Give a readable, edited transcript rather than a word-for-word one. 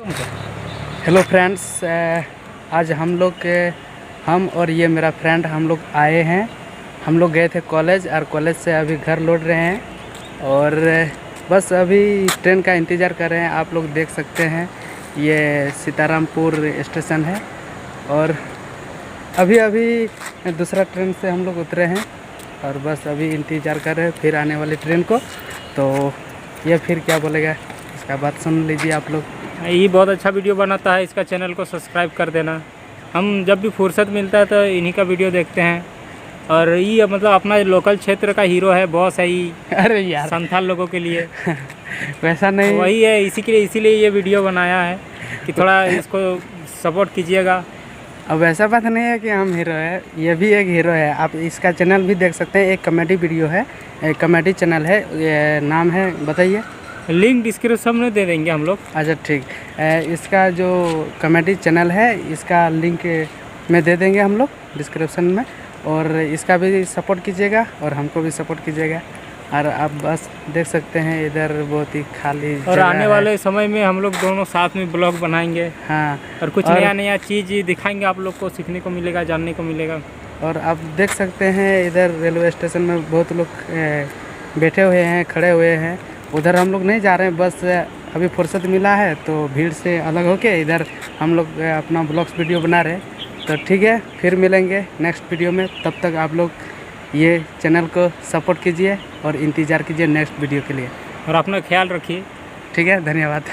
Hello friends, आज हम और ये मेरा फ्रेंड हम लोग आए हैं। हम लोग गए थे कॉलेज और कॉलेज से अभी घर लौट रहे हैं और बस अभी ट्रेन का इंतज़ार कर रहे हैं। आप लोग देख सकते हैं ये सीतारामपुर स्टेशन है और अभी दूसरा ट्रेन से हम लोग उतरे हैं और बस अभी इंतज़ार कर रहे हैं फिर आने वाली ट्रेन को। तो ये फिर क्या बोलेगा इसका बात सुन लीजिए आप लोग। ये बहुत अच्छा वीडियो बनाता है, इसका चैनल को सब्सक्राइब कर देना। हम जब भी फुर्सत मिलता है तो इन्हीं का वीडियो देखते हैं और ये मतलब अपना लोकल क्षेत्र का हीरो है, बॉस है ये। अरे यार संथाल लोगों के लिए वैसा नहीं, वही है, इसीलिए ये वीडियो बनाया है कि थोड़ा इसको सपोर्ट कीजिएगा। अब ऐसा बात नहीं है कि हम हीरो है, ये भी एक हीरो है। आप इसका चैनल भी देख सकते हैं, एक कॉमेडी वीडियो है, एक कॉमेडी चैनल है। ये नाम है, बताइए। लिंक डिस्क्रिप्शन में दे देंगे हम लोग। अच्छा ठीक, इसका जो कॉमेडी चैनल है इसका लिंक में दे देंगे हम लोग डिस्क्रिप्शन में, और इसका भी सपोर्ट कीजिएगा और हमको भी सपोर्ट कीजिएगा। और आप बस देख सकते हैं इधर बहुत ही खाली और आने वाले समय में हम लोग दोनों साथ में ब्लॉग बनाएंगे। हाँ, और कुछ नया चीज़ दिखाएंगे, आप लोग को सीखने को मिलेगा, जानने को मिलेगा। और आप देख सकते हैं इधर रेलवे स्टेशन में बहुत लोग बैठे हुए हैं, खड़े हुए हैं। उधर हम लोग नहीं जा रहे हैं, बस अभी फुर्सत मिला है तो भीड़ से अलग होके इधर हम लोग अपना ब्लॉग्स वीडियो बना रहे हैं। तो ठीक है, फिर मिलेंगे नेक्स्ट वीडियो में। तब तक आप लोग ये चैनल को सपोर्ट कीजिए और इंतज़ार कीजिए नेक्स्ट वीडियो के लिए। और अपना ख्याल रखिए। ठीक है, धन्यवाद।